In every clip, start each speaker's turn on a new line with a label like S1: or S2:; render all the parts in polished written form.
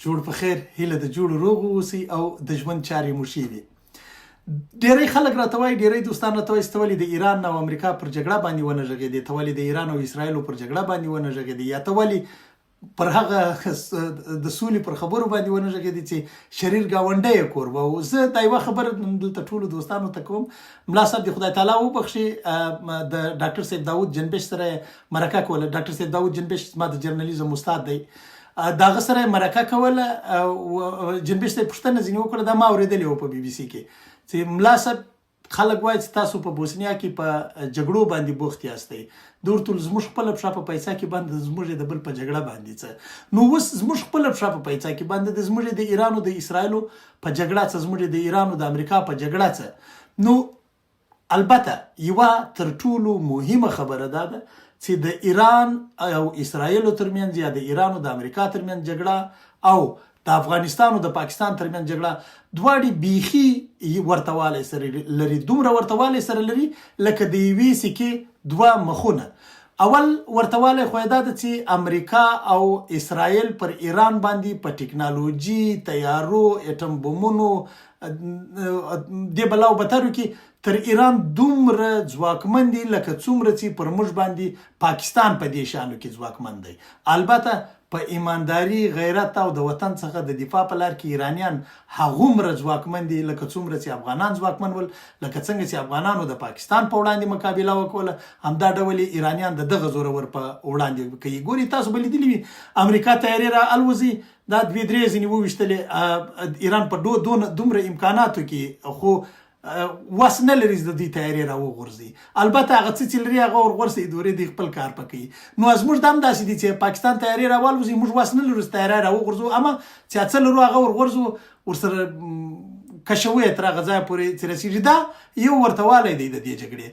S1: جوړ په خیر، هیله د جوړ روغ اوسئ او د ژوند چارې مو ښې وي. ډېری خلک راته وایي، ډېری دوستان راته وایي چې ته ولې د ایران او امریکا پر جګړه باندې ونه غږېدې، ته ولې د ایران او اسرایلو پر جګړه باندې ونه غږېدې، یا ته ولې پر هغه د سولې پر خبرو باندې ونه غږېدې چې شریر ګاونډی یې کوربه و. زه دا یوه خبره دلته ټولو دوستانو ته کوم. ملا صاحب د خدای تعالی وبخښي، د ډاکټر صاحب داود جنبش سره مرکه کوله. ډاکټر صاحب داود جنبش زما د جرنالیزم استاد دی، د هغه سره مرکه کوله. جنبش صاحب پوښتنه ځینې وکړه، دا ما اورېدلې وه په بي بي سي کې، چې ملا صاحب خلک وایي چې تاسو په بوسنیا کې په جګړو باندې بوخت یاستئ، د ورته زموږ خپله پښه په پیسه کې باندې زموږ د بل په جګړه باندې څه. نو اوس زموږ خپله پښه په پیسه کې باندې د زموږ د ایران او د اسرایلو په جګړه څه، زموږ د ایران او د امریکا په جګړه څه. نو البته یوه تر ټولو مهمه خبره دا ده چې د ایران او اسرایلو ترمنځ یا د ایران او د امریکا ترمنځ جګړه او د افغانستان او د پاکستان ترمنځ جګړه دواړې بیخي ورته والی سره لري، دومره ورته والی سره لري لکه د یوې سکې دوه مخونه. اول ورته والی خو یې دا ده چې امریکا او اسرایل پر ایران باندې په ټکنالوژي، تیارو، اټم بمونو، دې بلاو بترو کې تر ایران دومره ځواکمن دي لکه څومره چې پر موږ باندې پاکستان په دې شانو کې ځواکمن دی. البته په ایمانداري، غیرت او د وطن څخه د دفاع په لار کې ایرانیان هغومره ځواکمن دي لکه څومره چې افغانان ځواکمن ول. لکه څنګه چې افغانانو د پاکستان په وړاندې مقابله وکوله، همدا ډول ایرانیان د دغه زورور په وړاندې کوي. ګوري تاسو به لیدلي وي امریکا طیارې را الوځي، دا دوې درې ځینې وویشتلې ایران په دومره امکاناتو کې، خو وس نه لري د دوی تیارې را وغورځي. البته هغه څه چې لري هغه ورغورځي، دورې دوی خپل کار په کوي. نو زموږ دا هم داسې دي چې پاکستان تیارې را والوځي، موږ وس نه لرو چې تیارې را وغورځو، اما چې څه لرو هغه ورغورځو، ورسره کشوي تر هغه ځایه پورې چې رسېږي. دا یو ورته والی دی د دې جګړې.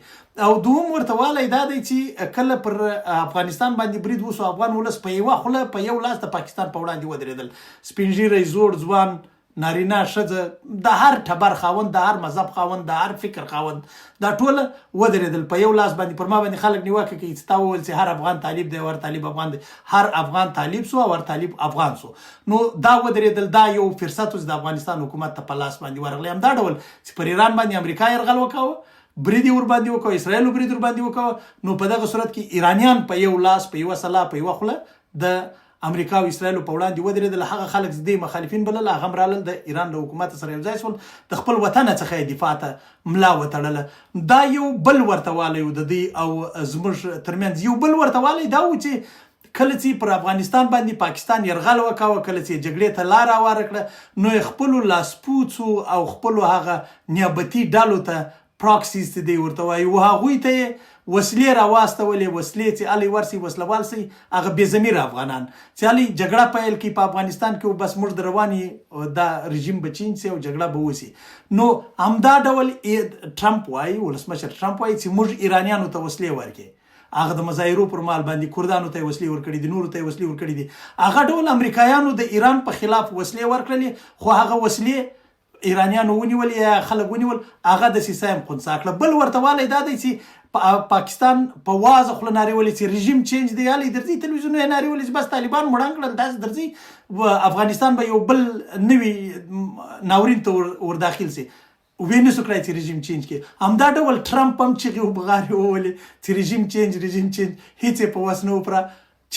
S1: او دوم ورته والی دا دی چې کله پر افغانستان باندې برید وسو، افغان ولس په یوه خوله په یو لاس د پاکستان په وړاندې ودرېدل. سپین ږیری، زوړ ځوان، نارینه، ښځه، د هر ټبر خاوند، د هر مذهب خاوند، د هر فکر خاوند، دا ټوله ودرېدل په یو لاس باندې. پر ما باندې خلک نیوکه کوي چې تا وویل چې هر افغان طالب دی او هر طالب افغان دی. هر افغان طالب سو او هر طالب افغان سو. نو دا ودرېدل، دا یو فرصت اوس د افغانستان حکومت ته په لاس باندې ورغلی. همدا ډول چې پر ایران باندې امریکا یرغل وکاوه، برید یې ورباندې وکاوه، اسرایل برید ورباندې وکاوه، نو په دغه صورت کې ایرانیان په یو لاس، په یوه سلا، په یوه خوله د امریکا او اسرایلو په وړاندې ودرېدل. هغه خلک چې دې مخالفین بلل، هغه هم رالل د ایران له حکومت سره یو ځای شول، د خپل وطن څخه یې دفاع ته ملا وتړله. دا یو بل ورته والی و د دوی او زموږ ترمنځ. یو بل ورته والی دا و چې کله چې پر افغانستان باندې پاکستان یرغل وکاوه، کله چې جګړې ته لار هواره کړه، نو یې خپلو لاسپوڅو او خپلو هغه نیابتي ډلو ته، پراکسیز ته دی ورته وایي، هغوی ته یې وسلې راواستولې، وسلې چې الې ورسي وسلوال سي، هغه بې ضمیره افغانان چې الې جګړه پیل کړي په افغانستان کې، بس موږ د رواني دا رژیم به چینج سي او جګړه به وسي. نو همدا ډول ټرمپ وایي، ولسمشر ټرمپ وایي چې موږ ایرانیانو ته وسلې ورکړي، هغه د مظاهرو پر مهال باندې کردانو ته وسلې ورکړي دي، نورو ته وسلې ورکړي دي. هغه ډول امریکایانو د ایران په خلاف وسلې ورکړلې، خو هغه وسلې ایرانیانو ونیول یا خلک ونیول، هغه د سیسه هم خنثی کړه. بل ورته والی دا دی چې پاکستان په واضح خوله نارې ولې چې رژیم چینج دی، هلې درځي تلویزیون یې نارې ولې چې بس طالبان مړه کړل، داسې درځي افغانستان به یو بل نوي ناورین ته ورداخل سي، ویې نسو کړی چې رژیم چینج کړي. همدا ډول ټرمپ هم چغې وبغارې وولې چې رژیم چینج، هېڅ یې په وس نه وپره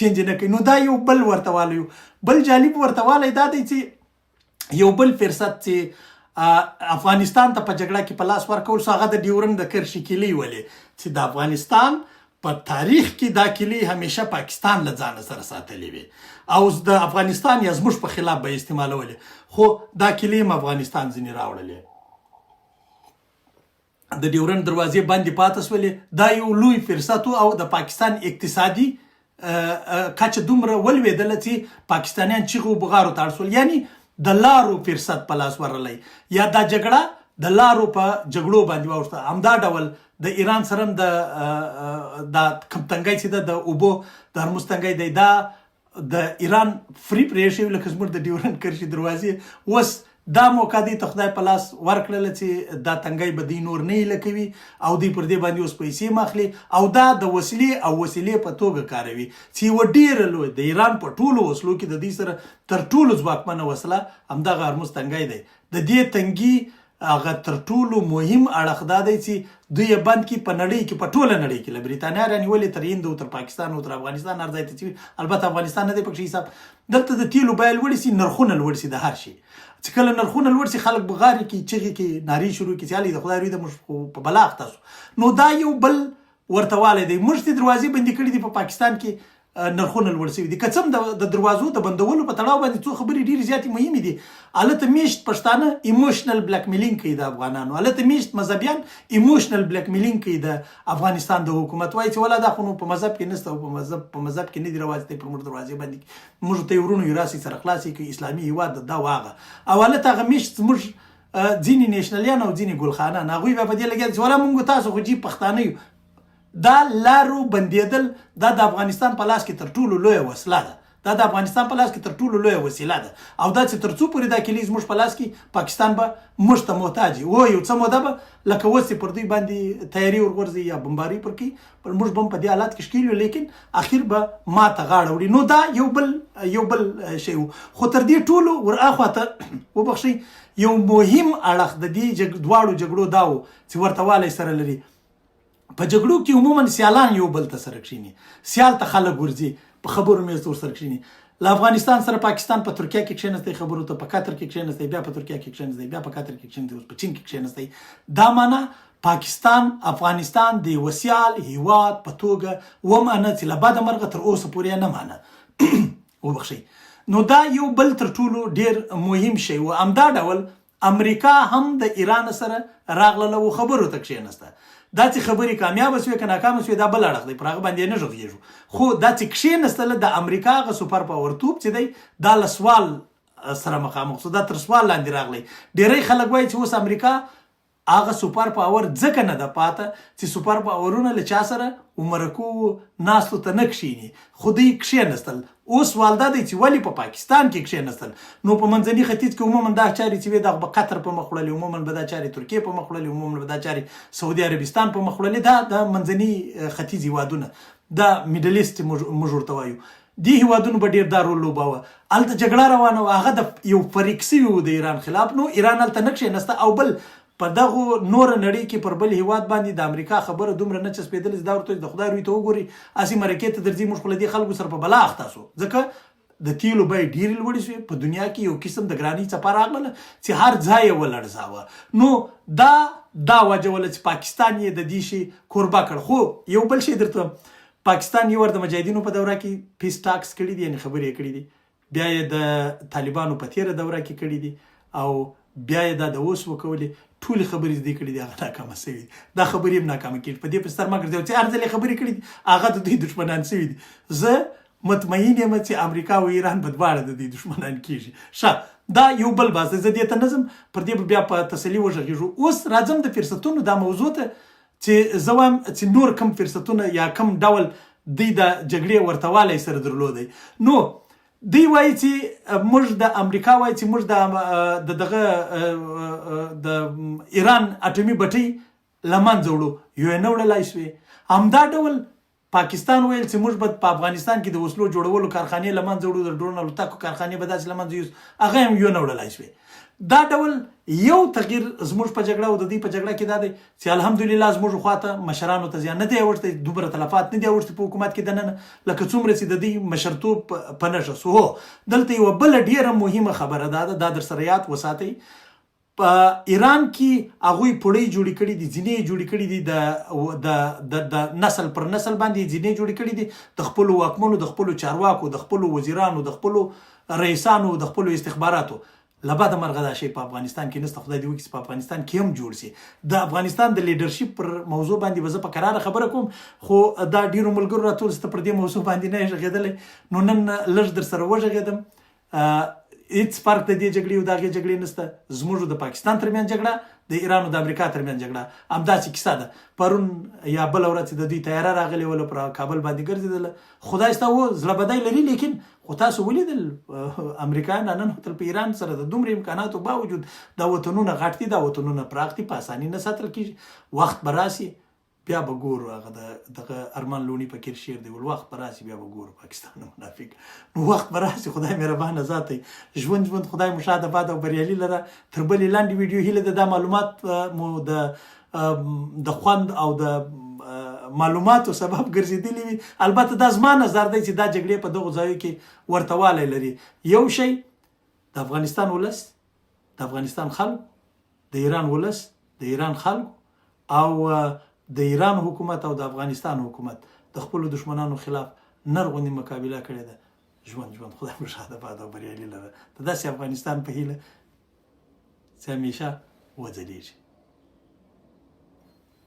S1: چینج نه کوي. نو دا یو بل ورته والی و. بل جالب ورته والی دا دی چې یو بل فرصت چې افغانستان ته په جګړه کې په لاس ورکول سو، هغه د ډیورند د کرښې کیلي ولې چې د افغانستان په تاریخ کې دا کیلي همیشه پاکستان له ځانه سره ساتلې وي او د افغانستان یا زموږ په خلاف به استعمالولې، خو دا کیلي هم افغانستان ځینې راوړلې، د ډیورند دروازې باندې پاتې سولې. دا یو لوی فرصت او د پاکستان اقتصادي کچه دومره ولوېدله چې پاکستانیان چیغو بغارو ته اړ سول، یعنی د لارو فرصت په لاس ورغلی، یا دا جګړه د لارو په جګړو باندې واوښته. همدا ډول د ایران سره هم د کوم تنګی چې ده د اوبو د هرمز تنګی دی، دا د ایران فری پرېښی لکه زموږ د ډیورند کرښې دروازې اوس دا موقع دی ته خدای په لاس ورکړله چې دا تنګی به دوی نور نه هیله کوي او دوی پر دې باندې اوس پیسې ماخلي او دا د وسیلې په توګه کاروي چې یوه ډېره لوی د ایران په ټولو وسلو کې د دوی سره تر ټولو ځواکمنه وسله همدغه هرمز تنګی دی. د دې تنګي هغه تر ټولو مهم اړخ دا دی چې دوی یې بند کړي په نړۍ کې، په ټوله نړۍ کې، له برېټانیا رانیولې تر هند او تر پاکستان او تر افغانستان هر ځای ته چې البته افغانستان نه دی پکې حساب. دلته د تیلو بیه لوړې سي، نرخونه لوړ سي د هر شي. چې کله نرخونه لوړ سي خلک بغارې کوي، چغې کوي، نارې شروع کړي چې هلې د خدای روی ده موږ په بلا اخته سو. نو دا یو بل ورته والی دی. موږ چې دروازې بندې کړي دي په پاکستان کې نرخونه لوړ شوي دي. که څه هم د دروازو د بندولو په تړاو باندې څو خبرې ډېرې زیاتې مهمې دي. هلته میشت پښتانه ایموشنل بلیک میلینګ کوي د افغانانو، هلته میشت مذهبیان ایموشنل بلیک میلینګ کوي د افغانستان د حکومت. وایي چې ولا دا خو نو په مذهب کې نشته او په مذهب کې نه دي رواج دی پر موږ دروازې باندې موږ ته یې ورونو یې راسي سره خلاصې کوي اسلامي هېواد دا واغه. او هلته هغه میشت زموږ ځینې نیشنلیان او ځینې ګلخانان هغوی بیا په دې لګیا دي چې ولا موږ تاسو خو جي پښتانه یو. دا لارو بندېدل دا د افغانستان په لاس کې تر ټولو لویه وسله ده، دا د افغانستان په لاس کې تر ټولو لویه وسیله ده. او دا چې تر څو پورې دا کلي زموږ په لاس کې پاکستان به موږ ته محتاج وي. یو څه موده به لکه اوس چې پر دوی باندې تیاري ورغورځي یا بمباري پر کوي، پر موږ به هم په دې حالات کې ښکېل یو، لیکن اخر به ماته غاړه وړي. نو دا یو بل شی و. خو تر دې ټولو ورآخوا ته وبخښئ یو مهم اړخ د دې دواړو جګړو دا و چې ورته والی سره لري. په جګړو کې عموما سیالان یو بل ته سره کښیني، سیال ته خلک ورځي، په خبرو میز ته ورسره کښیني. له افغانستان سره پاکستان په ترکیه کې کښېنستی خبرو ته، په قطر کې کښېنستی، بیا په ترکیه کې کښېنستی، بیا په قطر کې کښېنستی، اوس په چین کې کښېنستی. دا معنا پاکستان افغانستان د یوه سیال هیواد په توګه ومانه چې له بده مرغه تر اوسه پورې نه مانه. وبخښئ. نو دا یو بل تر ټولو ډېر مهم شی و. همدا ډول امریکا هم د ایران سره راغله و خبرو ته کښېنسته. دا چې خبرې کامیابه شوې که ناکامه شوې دا بل اړخ دی، پر هغه باندې نه غږېږو. خو دا چې کښېنستله د امریکا هغه سوپر پاورتوب چې دی دا له سوال سره مخامخ شو، دا تر سوال لاندې راغلی. ډېری خلک وایي چې اوس امریکا هغه سوپر پاور ځکه نه ده پاته چې سوپر پاورونه له چا سره مرکو ناستو ته نه کښېني، خو دوی کښېنستل. اوس سوال دا دی چې ولې په پاکستان کې کښېنستل. نو په منځني ختیځ کې عموما دا چارې چې وې دا به قطر په مخ وړلې، عموما به دا چارې ترکیې په مخ وړلې، عموما به دا چارې سعودي عربستان په مخ وړلې. دا د منځني ختیځ هیوادونه، دا میډل ایسټ موږ ورته وایو، دې هیوادونو به ډېر دا رول لوباوه. هلته جګړه روانه وه، هغه د یو فریق سوي و د ایران خلاف. نو ایران هلته نه کښېنسته. او بل په دغو نوره نړۍ کې پر بل هیواد باندې د امریکا خبره دومره نه چسپېدلې چې دا ورته د خدای روی ته وګوري هسې مرکې ته درځي. موږ خو له دې خلکو سره په بلا اخته سو، ځکه د تیلو بیې ډېرې لوړې شوې. په دنیا کې یو قسم د ګرانۍ څپه راغله چې هر ځای یې ولړزاوه. نو دا وجه وله چې پاکستان یې د دې شي کوربه کړ. خو یو بل شی درته، پاکستان یو ور د مجاهدینو په دوره کې پیس ټاکس کړي دي، یعنې خبرې یې کړي دي، بیا یې د طالبانو په تېره دوره کې کړي دي، او بیا یې دا د اوس وکولې. ټولې خبرې زده کړي دي، هغه ناکامه شوي دي. دا خبرې هم ناکامه کېږي. په دې په ستر مه ګرځئ چې هر ځل یې خبرې کړي دي هغه د دوی دښمنان شوي دي. زه مطمئن یم چې امریکا او ایران به دواړه د دوی دښمنان کېږي. دا یو بل بحث دی، زه دې ته نه ځم، پر دې به بیا په تسلي وغږېږو. اوس راځم د فرصتونو دا موضوع ته چې زه وایم چې نور کم فرصتونه یا کم ډول دوی د جګړې ورته والی سره درلودی. نو دوی وایي چې موږ د امریکا وایي چې موږ د دغه د ایران اټومي بټۍ له منځه وړو، یو یې نه وړلی شوې. همدا ډول پاکستان ویل چې موږ به په افغانستان کې د وسلو جوړولو کارخانې له منځه وړو، د ډرون الوتکو کارخانې به داسې له منځه یوسو، هغه هم یو نه وړلی شوې. دا ډول یو تغییر زموږ په جګړه او د دوی په جګړه کې دا دی چې الحمدلله زموږ خواته مشرانو ته زیان نه دی اوښتی، دومره تلفات نه دی اوښتي په حکومت کې دننه لکه څومره چې د دوی مشرتوب په نښه سو. هو دلته یوه بله ډېره مهمه خبره دا در سره یاد وساتئ. په ایران کې هغوی پړۍ جوړې کړي دي، ځینې جوړې کړي دي د نسل پر نسل باندې، ځینې جوړې کړي دي د خپلو واکمنو، د خپلو چارواکو، د خپلو وزیرانو، د خپلو رئیسانو، د خپلو استخباراتو. له بده مرغه دا شی په افغانستان کې نشته. خدای دې وکړي چې په افغانستان کې هم جوړ شي. د افغانستان د لیډرشپ پر موضوع باندې به زه په کراره خبره کوم، خو دا ډېرو ملګرو راټول سته پر دې موضوع باندې نه غږېدلی. نو نن لږ در سره وغږېدم. هېڅ فرق د دې جګړې او د هغې جګړې نشته. زموږ د پاکستان ترمنځ جګړه، د ایران او د امریکا ترمنځ جګړه همداسې کیسه ده. پرون یا بله ورځ د دوی تیاره راغلې وله پر کابل باندې ګرځېدله. خدای ستا و زړه بدی لري، لیکن خو تاسو ولیدل امریکایان نن هوتل په ایران سره د دومره امکاناتو باوجود دا وطنونه غټ دي، دا وطنونه پراخ دي، په اساني نه ساتل کېږي. وخت به راسي بیا به ګورو. هغه دغه ارمان لوني فقیر شعر دی، وخت به راسي بیا به ګورو پاکستان منافق. نو وخت به راسي، خدای مهربانه ذاتی ژوند خدای مو شاده باد او بریالي لره. تر بلې لاندې ویډیو هیله ده دا معلومات مو د خوند او د معلوماتو سبب ګرځېدلی وي. البته دا زما نظر دی چې دا جګړې په دغو ځایو کې ورته والی لري. یو شی د افغانستان ولس، د افغانستان خلک، د ایران ولس، د ایران خلک او د ایران حکومت او د افغانستان حکومت د خپلو دشمنانو خلاف نر غوندې مقابله کړې ده. ژوند خدای مو شاده باد او بریالي لره. د داسې افغانستان په هیله چې همیشه وځلیږي.